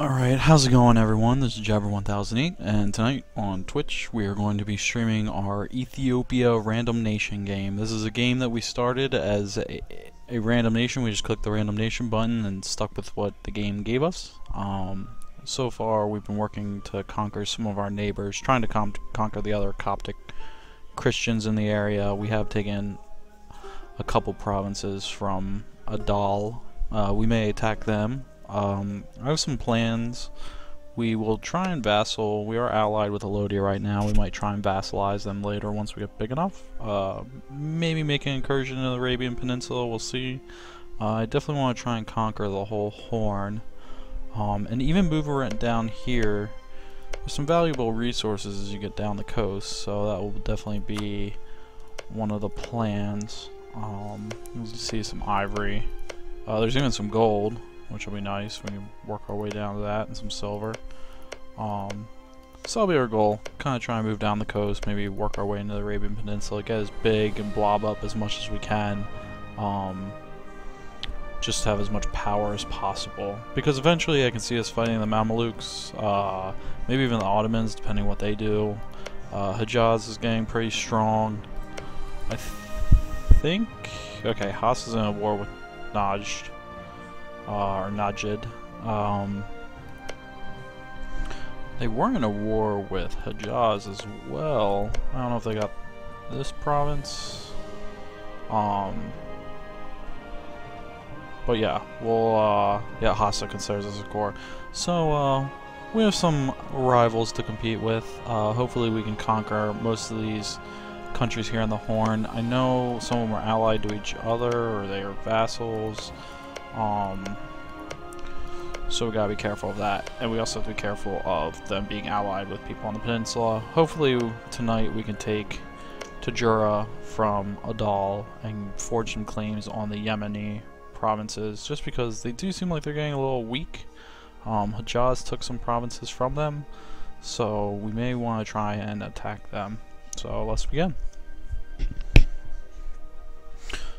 Alright, how's it going everyone? This is Jabber1008 and tonight on Twitch we are going to be streaming our Ethiopia Random Nation game. This is a game that we started as a random nation. We just clicked the random nation button and stuck with what the game gave us. So far we've been working to conquer some of our neighbors, trying to conquer the other Coptic Christians in the area. We have taken a couple provinces from Adal. We may attack them. I have some plans. We will try and vassal. We are allied with Ethiopia right now. We might try and vassalize them later once we get big enough. Maybe make an incursion in the Arabian Peninsula. We'll see. I definitely want to try and conquer the whole Horn. And even move around down here. There's some valuable resources as you get down the coast, so that will definitely be one of the plans. You'll see some ivory. There's even some gold, which will be nice. We can work our way down to that, and some silver. So that'll be our goal. Kind of try and move down the coast, maybe work our way into the Arabian Peninsula, get as big and blob up as much as we can. Just have as much power as possible. Because eventually I can see us fighting the Mamelukes, maybe even the Ottomans, depending what they do. Hejaz is getting pretty strong. I think... Okay, Haas is in a war with Najd. Or Najid. They were in a war with Hejaz as well. I don't know if they got this province. But yeah, we'll yeah, Hassa considers us a core. So we have some rivals to compete with. Hopefully we can conquer most of these countries here in the Horn. I know some of them are allied to each other, or they are vassals. So we gotta be careful of that, and we also have to be careful of them being allied with people on the peninsula. Hopefully tonight we can take Tajura from Adal and forge some claims on the Yemeni provinces, just because they do seem like they're getting a little weak. Hejaz took some provinces from them, so we may want to try and attack them. So let's begin.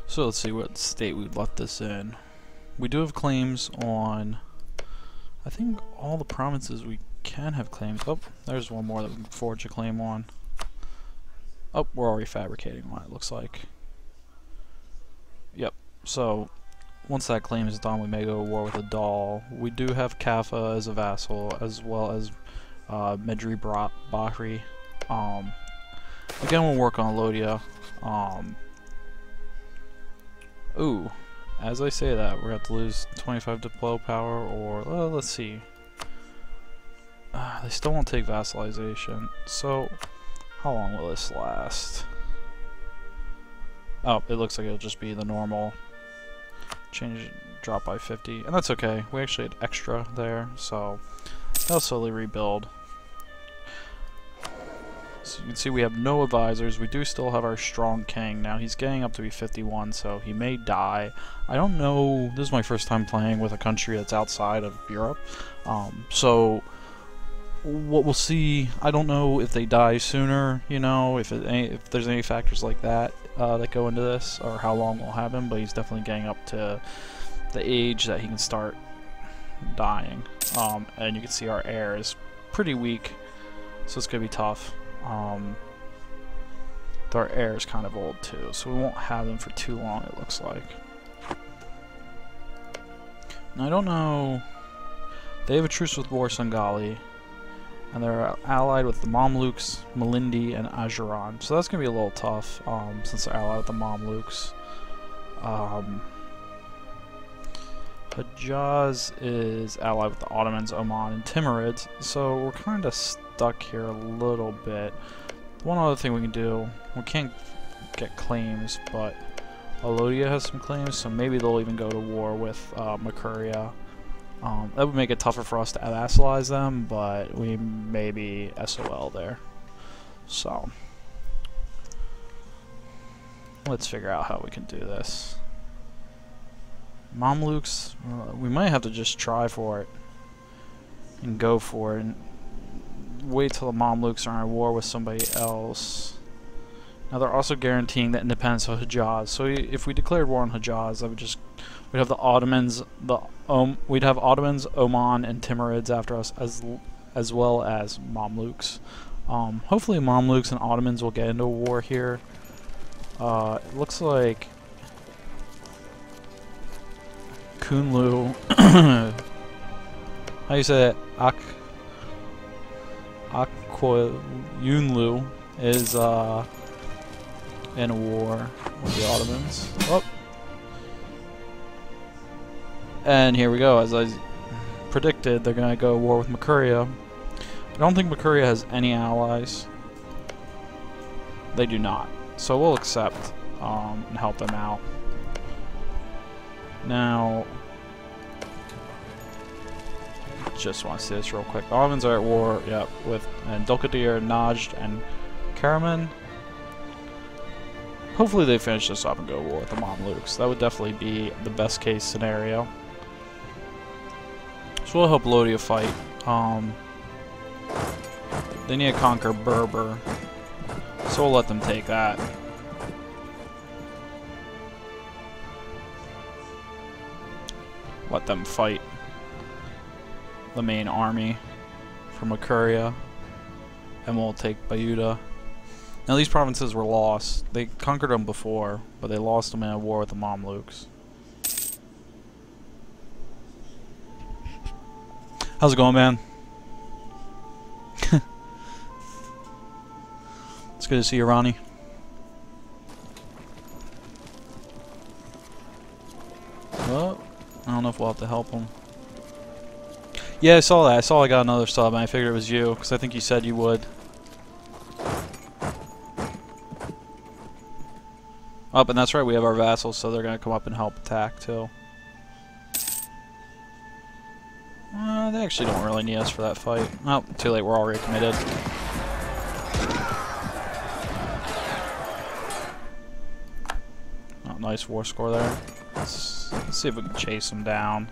So let's see what state we left this in. We do have claims on, I think, all the provinces we can have claims. Oh, there's one more that we can forge a claim on. Oh, we're already fabricating one, it looks like. Yep, so once that claim is done, we may go to war with Adal. We do have Kaffa as a vassal, as well as Medri Bahri. Again, we'll work on Lothian. Ooh, as I say that, we're going to have to lose 25 diplo power, or let's see. They still won't take vassalization, so how long will this last? Oh, it looks like it'll just be the normal change, drop by 50, and that's okay. We actually had extra there, so that'll slowly rebuild. So you can see we have no advisors. We do still have our strong king. Now he's getting up to be 51, so he may die. I don't know. This is my first time playing with a country that's outside of Europe. So what we'll see, I don't know if they die sooner, you know, if there's any factors like that that go into this, or how long we'll have him, but he's definitely getting up to the age that he can start dying. And you can see our heir is pretty weak, so it's going to be tough. Our heir is kind of old too, so we won't have them for too long, it looks like. Now, I don't know. They have a truce with War Sangali, and they're allied with the Mamluks, Malindi, and Ajuran. So that's going to be a little tough, since they're allied with the Mamluks. Hejaz is allied with the Ottomans, Oman, and Timurids, so we're kind of stuck here a little bit. One other thing we can do, we can't get claims, but Alodia has some claims, so maybe they'll even go to war with Makuria. That would make it tougher for us to vassalize them, but we may be SOL there. So let's figure out how we can do this. Mamluks, we might have to just try for it and go for it and wait till the Mamluks are in war with somebody else. Now they're also guaranteeing the independence of Hejaz. So if we declared war on Hejaz, we'd have the Ottomans, the we'd have Ottomans, Oman, and Timurids after us, as well as Mamluks. Hopefully Mamluks and Ottomans will get into a war here. It looks like Kunlu, how do you say it? Akyunlu is in a war with the Ottomans. Oh. And here we go. As I predicted, they're going to go to war with Makuria. I don't think Makuria has any allies. They do not. So we'll accept and help them out. Now, just want to see this real quick. The Ottomans are at war, yep, with Dulkadir, Najd, and Karaman. Hopefully they finish this up and go to war with the Mamluks. That would definitely be the best case scenario. So we'll help Lodi fight. They need to conquer Berber, so we'll let them take that. Let them fight the main army from Makuria, and we'll take Bayuda. Now these provinces were lost. They conquered them before, but they lost them in a war with the Mamluks. How's it going, man? It's good to see you, Ronnie. Well, I don't know if we'll have to help him. Yeah, I saw that. I saw I got another sub, and I figured it was you, because I think you said you would. Oh, and that's right, we have our vassals, so they're going to come up and help attack, too. They actually don't really need us for that fight. Oh, too late, we're already committed. Oh, nice war score there. Let's see if we can chase them down.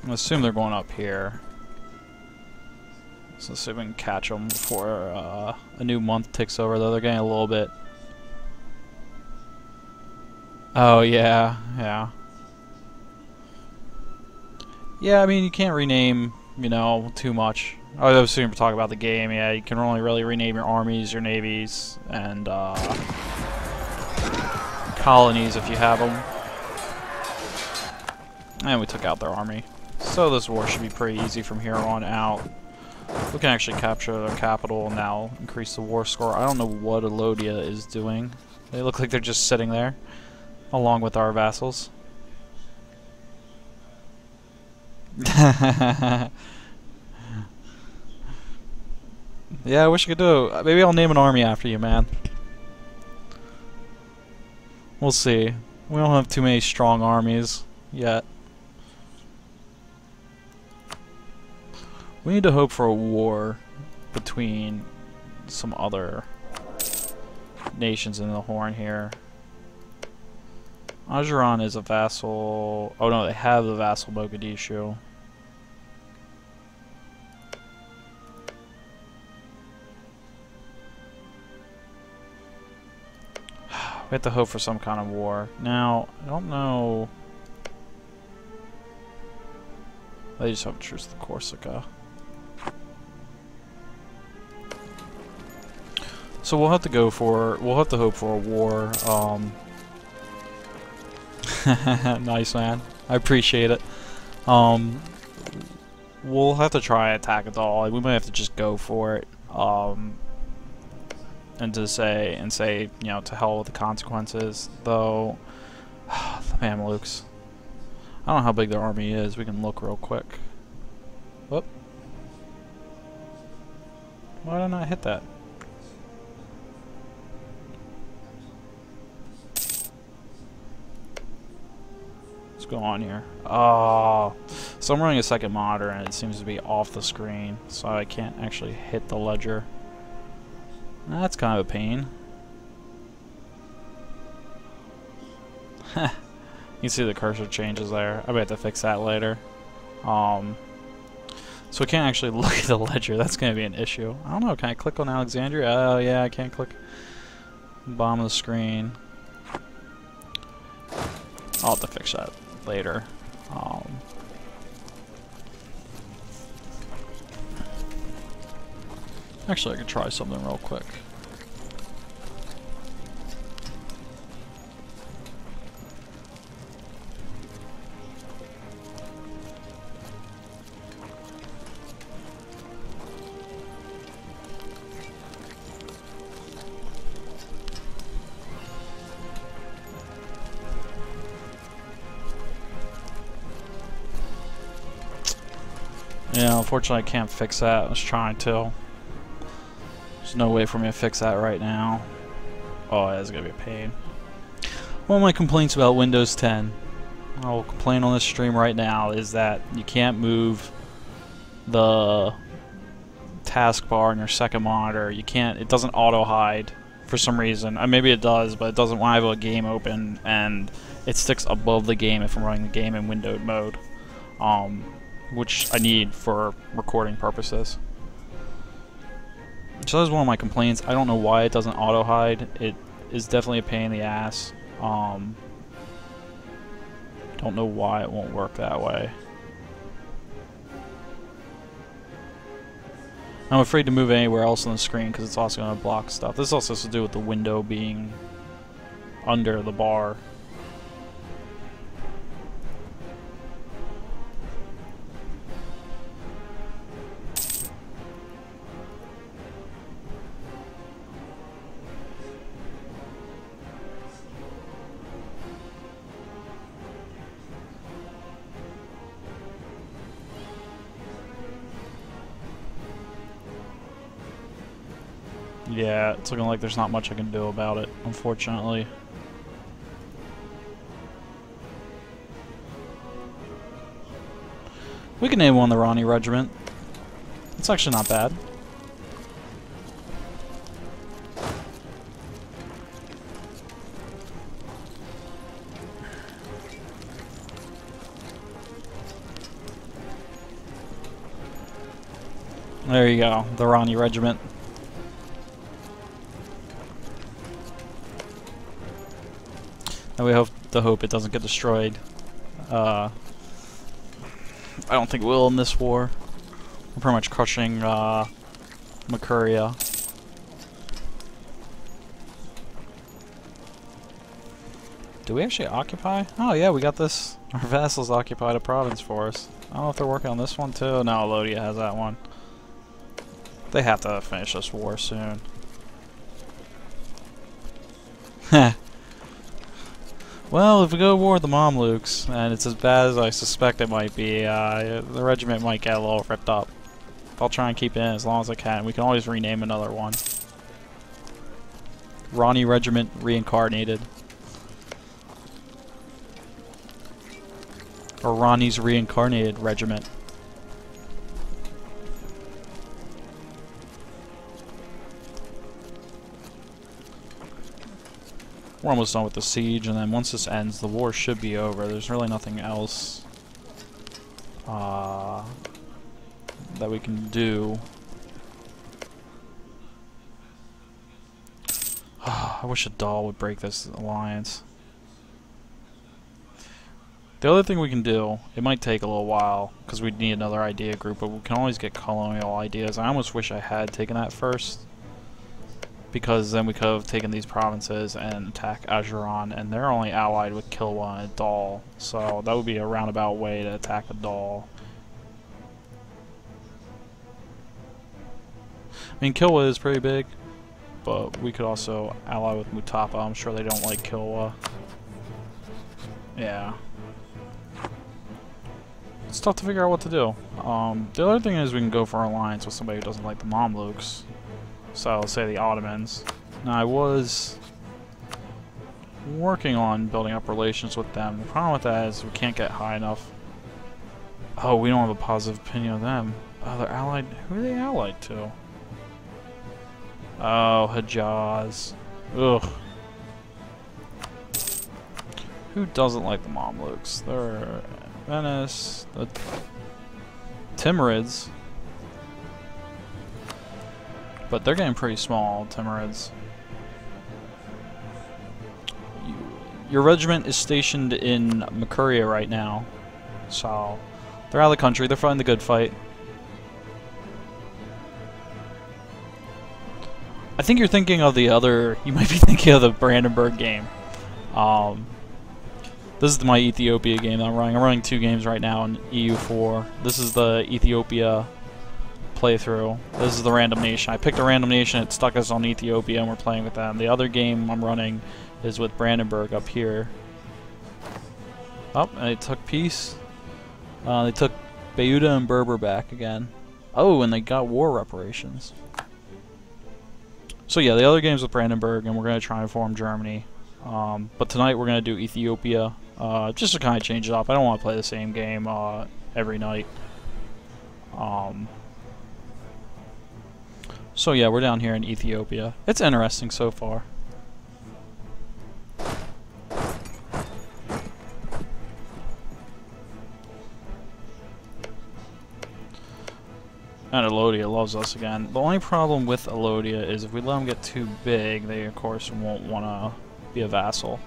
I'm assuming they're going up here. So let's see if we can catch them before a new month ticks over, though they're getting a little bit... Oh, yeah, yeah. Yeah, I mean, you can't rename, you know, too much. I was assuming we're talking about the game, yeah, you can only really rename your armies, your navies, and colonies if you have them. And we took out their army. So this war should be pretty easy from here on out. We can actually capture their capital and now increase the war score. I don't know what Alodia is doing. They look like they're just sitting there, along with our vassals. Yeah, I wish I could do it. Maybe I'll name an army after you, man. We'll see. We don't have too many strong armies yet. We need to hope for a war between some other nations in the Horn here. Ajuran is a vassal. Oh no, they have the vassal Mogadishu. We have to hope for some kind of war. Now, I don't know. They just have a truce with Corsica. So we'll have to hope for a war. Nice, man. I appreciate it. We'll have to try and attack it all. We might have to just go for it. And say, you know, to hell with the consequences. Though, the Mamluks. I don't know how big their army is. We can look real quick. Whoop. Why did I not hit that? What's going on here? Oh, so I'm running a second monitor and it seems to be off the screen, so I can't actually hit the ledger. That's kind of a pain. You can see the cursor changes there. I might have to fix that later. So So I can't actually look at the ledger. That's going to be an issue. I don't know. Can I click on Alexandria? Oh, yeah, I can't click. Bottom of the screen. I'll have to fix that later. Actually, I could try something real quick. Yeah, unfortunately I can't fix that. I was trying to. There's no way for me to fix that right now. Oh, that's gonna be a pain. One of my complaints about Windows 10, I will complain on this stream right now, is that you can't move the taskbar on your second monitor. You can't, it doesn't auto hide for some reason. Maybe it does, but it doesn't when I have a game open, and it sticks above the game if I'm running the game in windowed mode. Which I need for recording purposes. So that's one of my complaints. I don't know why it doesn't auto hide. It is definitely a pain in the ass. Don't know why it won't work that way. I'm afraid to move anywhere else on the screen because it's also going to block stuff. This also has to do with the window being under the bar. Yeah, it's looking like there's not much I can do about it, unfortunately. We can name one the Ronnie Regiment. It's actually not bad. There you go, the Ronnie Regiment. And we hope it doesn't get destroyed. I don't think it will in this war. We're pretty much crushing Makuria. Do we actually occupy? Oh yeah, we got this. Our vassals occupied a province for us. I don't know if they're working on this one too. No, Lottia has that one. They have to finish this war soon. Heh. Well, if we go to war with the Mamluks, and it's as bad as I suspect it might be, the regiment might get a little ripped up. I'll try and keep it in as long as I can. We can always rename another one. Ronnie Regiment Reincarnated. Or Ronnie's Reincarnated Regiment. We're almost done with the siege, and then once this ends, the war should be over. There's really nothing else that we can do. I wish a doll would break this alliance. The other thing we can do, it might take a little while, because we'd need another idea group, but we can always get colonial ideas. I almost wish I had taken that first, because then we could have taken these provinces and attack Ajuran, and they're only allied with Kilwa and Dal, so that would be a roundabout way to attack a Dal. I mean, Kilwa is pretty big, but we could also ally with Mutapa. I'm sure they don't like Kilwa. Yeah. It's tough to figure out what to do. The other thing is we can go for an alliance with somebody who doesn't like the Mamluks. So I'll say the Ottomans. Now I was working on building up relations with them. The problem with that is we can't get high enough. Oh, we don't have a positive opinion of them. Oh, they're allied. Who are they allied to? Oh, Hejaz. Ugh. Who doesn't like the Mamluks? They're Venice, the Timurids. But they're getting pretty small, Timurids. Your regiment is stationed in Makuria right now. So, they're out of the country. They're fighting the good fight. I think you're thinking of the other... You might be thinking of the Brandenburg game. This is my Ethiopia game that I'm running. I'm running 2 games right now in EU4. This is the Ethiopia playthrough. This is the random nation. I picked a random nation, it stuck us on Ethiopia, and we're playing with them. The other game I'm running is with Brandenburg up here. Oh, and they took peace. They took Bayuda and Berber back again. Oh, and they got war reparations. So yeah, the other game's with Brandenburg, and we're going to try and form Germany. But tonight we're going to do Ethiopia, just to kind of change it up. I don't want to play the same game every night. So yeah, we're down here in Ethiopia. It's interesting so far. And Alodia loves us again. The only problem with Alodia is if we let them get too big, they of course won't want to be a vassal.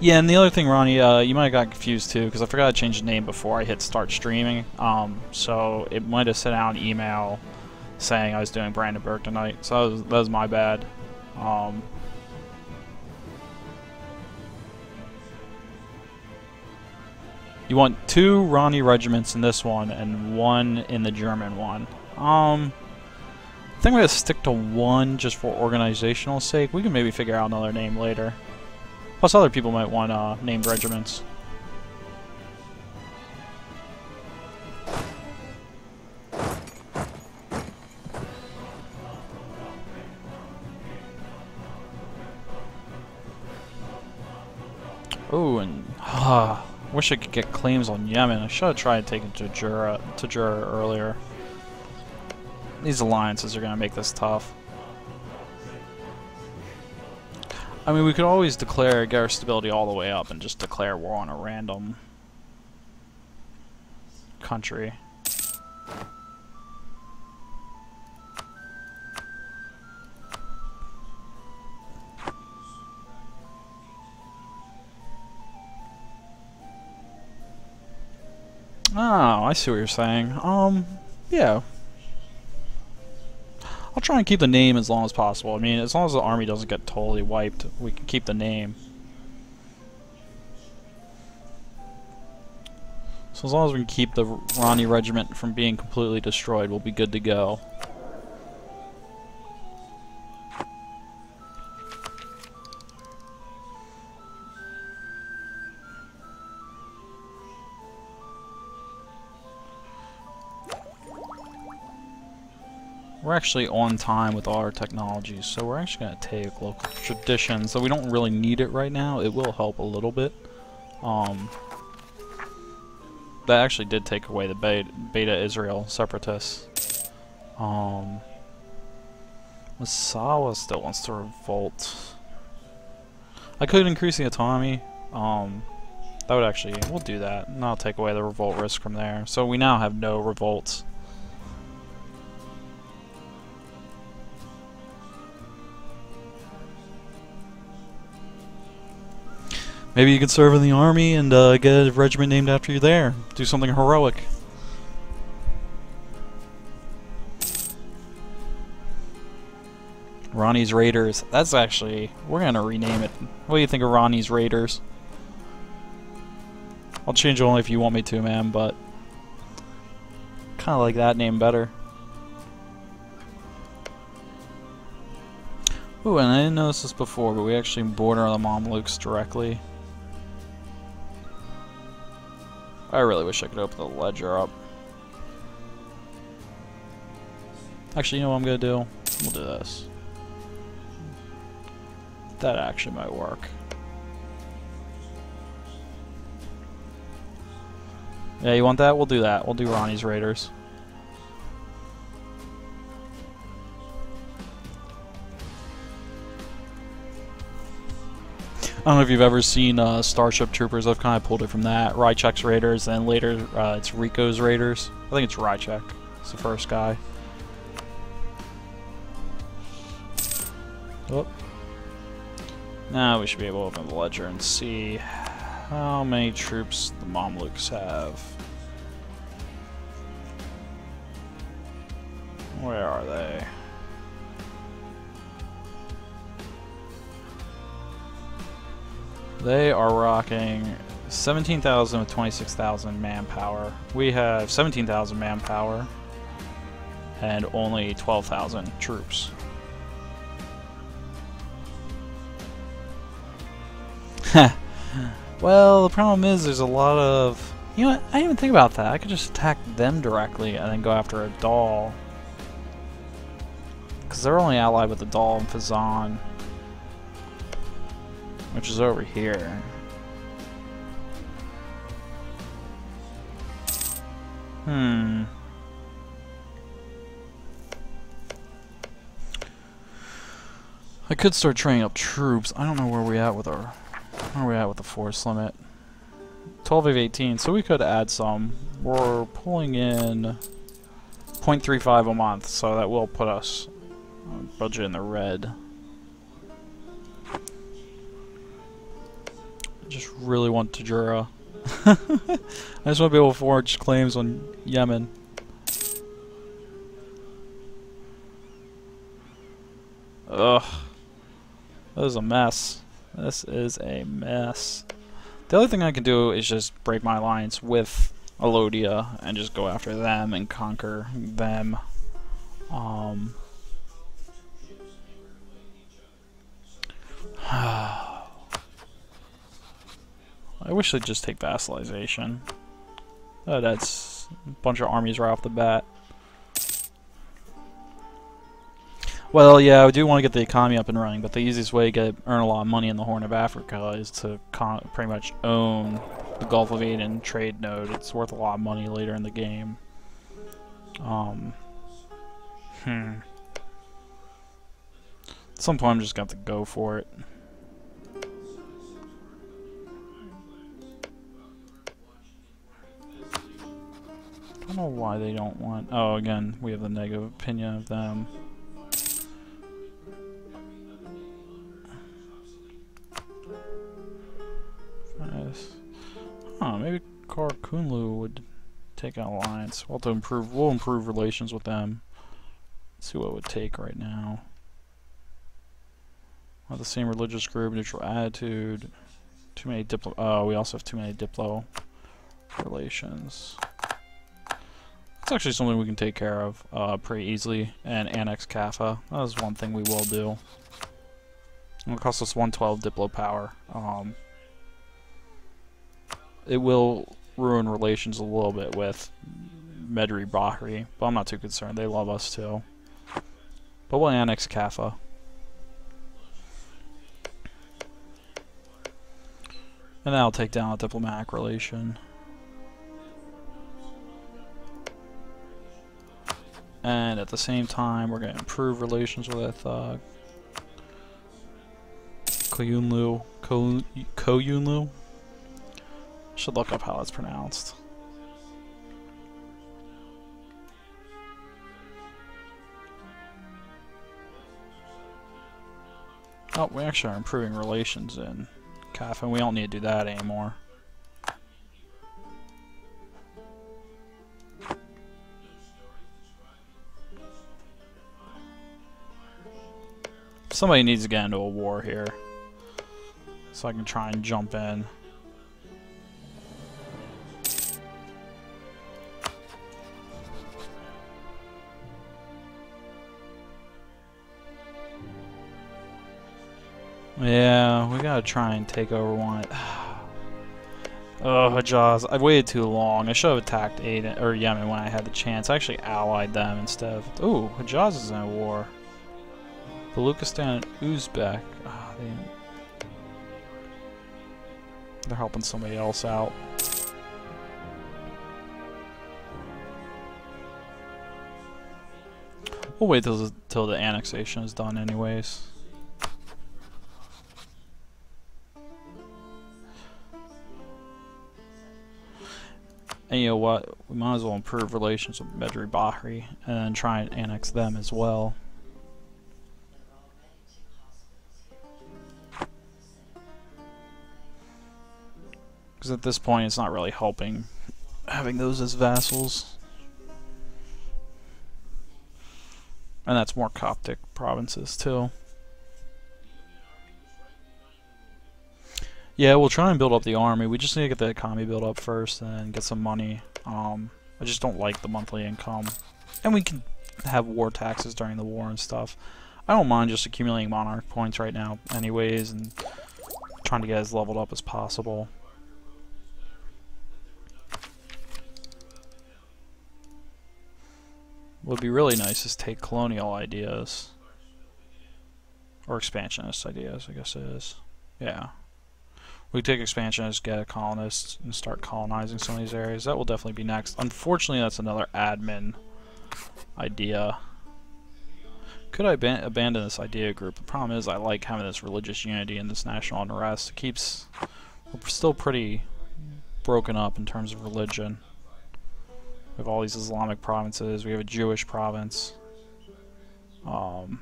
Yeah, and the other thing, Ronnie, you might have got confused too, because I forgot to change the name before I hit start streaming. So it might have sent out an email saying I was doing Brandenburg tonight. So that was my bad. You want 2 Ronnie regiments in this one and 1 in the German one. I think I'm going to stick to 1 just for organizational sake. We can maybe figure out another name later. Plus other people might want named regiments. Oh, and wish I could get claims on Yemen. I should have tried taking Tajura earlier. These alliances are going to make this tough. I mean, we could always get our stability all the way up and just declare war on a random country. Oh, I see what you're saying. Yeah. I'll try and keep the name as long as possible. I mean, as long as the army doesn't get totally wiped, we can keep the name. So as long as we can keep the Ronnie regiment from being completely destroyed, we'll be good to go. We're actually on time with all our technologies, so we're actually going to take local traditions, so we don't really need it right now. It will help a little bit. That actually did take away the Beta Israel separatists. Masawa still wants to revolt. I could increase the autonomy. That would actually, we'll do that, and I'll take away the revolt risk from there. So we now have no revolts. Maybe you could serve in the army and get a regiment named after you there. Do something heroic. Ronnie's Raiders. That's actually... We're going to rename it. What do you think of Ronnie's Raiders? I'll change it only if you want me to, man, but... kind of like that name better. Ooh, and I didn't notice this before, but we actually border the Mamluks directly. I really wish I could open the ledger up. Actually, you know what I'm gonna do? We'll do this. That actually might work. Yeah, you want that? We'll do that. We'll do Ronnie's Raiders. I don't know if you've ever seen Starship Troopers. I've kind of pulled it from that. Rychek's Raiders, and later it's Rico's Raiders. I think it's Rychek. It's the first guy. Oh. Now we should be able to open the ledger and see how many troops the Mamluks have. Where are they? They are rocking 17,000 with 26,000 manpower. We have 17,000 manpower and only 12,000 troops. Well, the problem is there's a lot of... You know what? I didn't even think about that. I could just attack them directly and then go after a doll. Because they're only allied with the doll and Fazan, which is over here. I could start training up troops. I don't know where we're at with our... Where are we at with the force limit? 12 of 18, so we could add some. We're pulling in 0.35 a month, so that will put us budget in the red. I just really want Tajura. I just want to be able to forge claims on Yemen. Ugh. That is a mess. This is a mess. The other thing I can do is just break my alliance with Alodia and just go after them and conquer them. I wish they'd just take vassalization. That's a bunch of armies right off the bat. Well, yeah, I do want to get the economy up and running, but the easiest way to earn a lot of money in the Horn of Africa is to pretty much own the Gulf of Aden trade node. It's worth a lot of money later in the game. At some point, I'm just going to have to go for it. I don't know why they don't want... Oh, again, we have the negative opinion of them. Maybe Karakunlu would take an alliance. We'll improve relations with them. Let's see what it would take right now. Have the same religious group, neutral attitude. Too many diplo. Oh, we also have too many diplo relations. It's actually something we can take care of pretty easily and annex Kaffa. That is one thing we will do. It'll cost us 112 diplo power. It will ruin relations a little bit with Medri Bahri, but I'm not too concerned. They love us too. But we'll annex Kaffa. And that'll take down a diplomatic relation. And at the same time, we're going to improve relations with Koyunlu. Should look up how it's pronounced. Oh, we actually are improving relations in Kaffa, and we don't need to do that anymore. Somebody needs to get into a war here, so I can try and jump in. Yeah, we gotta try and take over one. Oh, Hijaz. I waited too long. I should have attacked Aden or Yemen when I had the chance. I actually allied them instead of... Ooh, Hijaz is in a war. Baluchistan and Uzbek. Oh, they're helping somebody else out. We'll wait till the annexation is done anyways. And you know what? We might as well improve relations with Medri Bahri and try and annex them as well. Because at this point, it's not really helping having those as vassals. And that's more Coptic provinces too. Yeah, we'll try and build up the army. We just need to get the economy built up first and get some money. I just don't like the monthly income. And we can have war taxes during the war and stuff. I don't mind just accumulating monarch points right now anyways and trying to get as leveled up as possible. What would be really nice is take colonial ideas. Or expansionist ideas, I guess it is. Yeah. We take expansionists, get a colonist, and start colonizing some of these areas. That will definitely be next. Unfortunately, that's another admin idea. Could I abandon this idea group? The problem is I like having this religious unity and this national unrest. It keeps... We're still pretty broken up in terms of religion. We have all these Islamic provinces. We have a Jewish province. I'm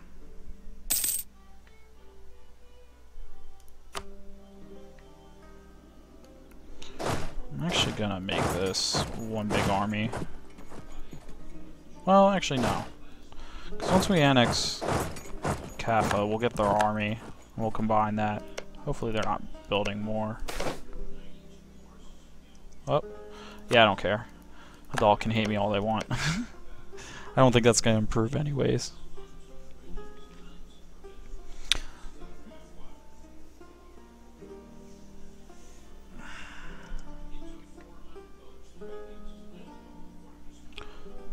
actually gonna make this one big army. Well, actually no. Because once we annex Kaffa, we'll get their army, and we'll combine that. Hopefully they're not building more. Oh, yeah, I don't care. Hadal can hate me all they want. I don't think that's going to improve anyways.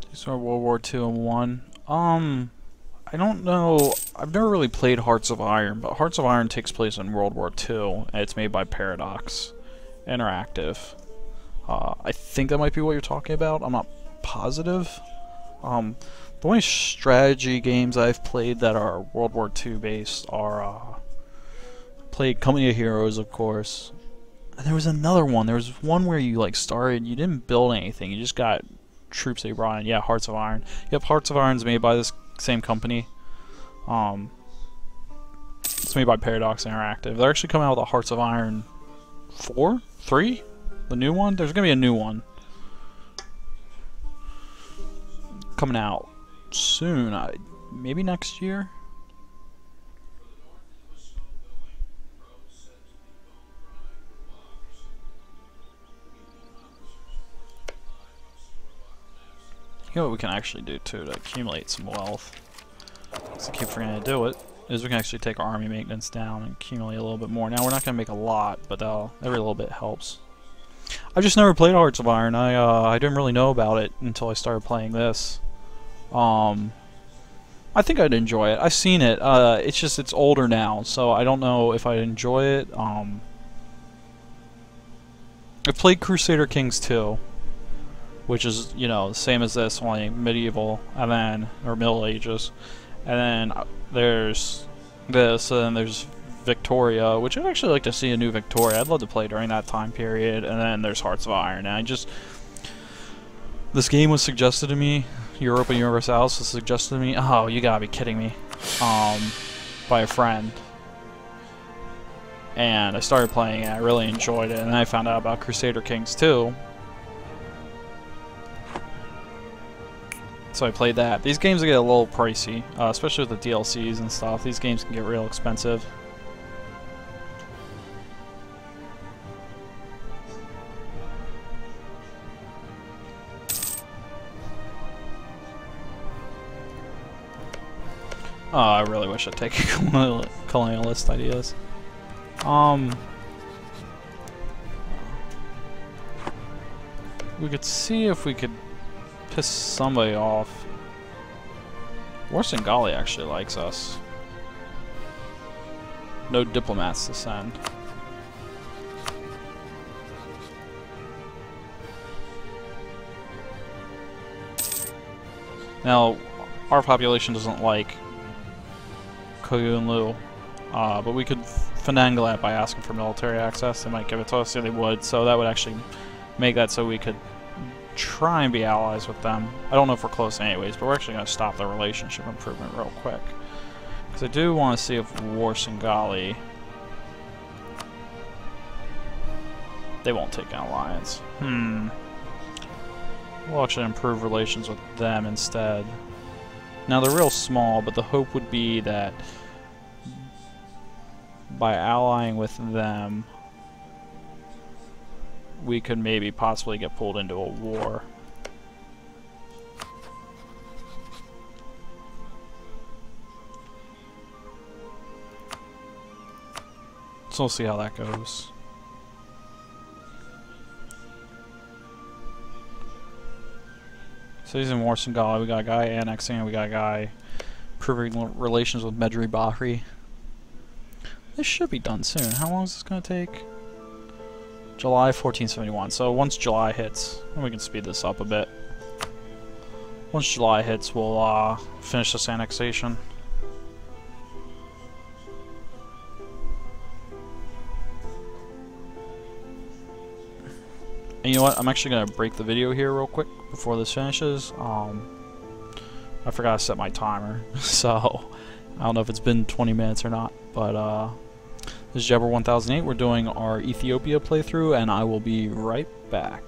These are World War II and 1. I don't know. I've never really played Hearts of Iron, but Hearts of Iron takes place in World War II, and it's made by Paradox Interactive. I think that might be what you're talking about. I'm not positive. The only strategy games I've played that are World War II based are played Company of Heroes, of course. And there was another one. There was one where you like started. You didn't build anything. You just got troops they brought in. Yeah, Hearts of Iron. Yep, Hearts of Iron's made by this same company. It's made by Paradox Interactive. They're actually coming out with a Hearts of Iron 4? 3? The new one? There's gonna be a new one coming out soon. Maybe next year? You know what we can actually do too to accumulate some wealth? Because I keep forgetting to do it. Is we can actually take our army maintenance down and accumulate a little bit more. Now we're not gonna make a lot, but every little bit helps. I've just never played Hearts of Iron. I didn't really know about it until I started playing this. I think I'd enjoy it. I've seen it. It's just it's older now, so I don't know if I'd enjoy it. I played Crusader Kings 2, which is, you know, the same as this, only medieval, and then or Middle Ages, and then there's this, and then there's Victoria, which I'd actually like to see a new Victoria. I'd love to play during that time period. And then there's Hearts of Iron. And this game was suggested to me. Europa Universalis was suggested to me. Oh, you gotta be kidding me. By a friend. And I started playing it. I really enjoyed it. And then I found out about Crusader Kings 2. So I played that. These games get a little pricey, especially with the DLCs and stuff. These games can get real expensive. Oh, I really wish I'd take colonialist ideas. We could see if we could piss somebody off. Warsangali actually likes us. No diplomats to send. Now, our population doesn't like Koyunlu, but we could finagle that by asking for military access. They might give it to us, yeah, they would, so that would actually make that so we could try and be allies with them. I don't know if we're close anyways, but we're actually going to stop the relationship improvement real quick. Because I do want to see if Warsangali... They won't take an alliance. We'll actually improve relations with them instead. Now they're real small, but the hope would be that by allying with them, we could maybe possibly get pulled into a war. So we'll see how that goes. So he's in Warsangali, we got a guy annexing, and we got a guy improving relations with Medri Bahri. This should be done soon. How long is this going to take? July 1471. So once July hits, we can speed this up a bit. Once July hits, we'll finish this annexation. And you know what? I'm actually going to break the video here real quick before this finishes. I forgot to set my timer, so I don't know if it's been 20 minutes or not. But this is Jabber 1008. We're doing our Ethiopia playthrough, and I will be right back.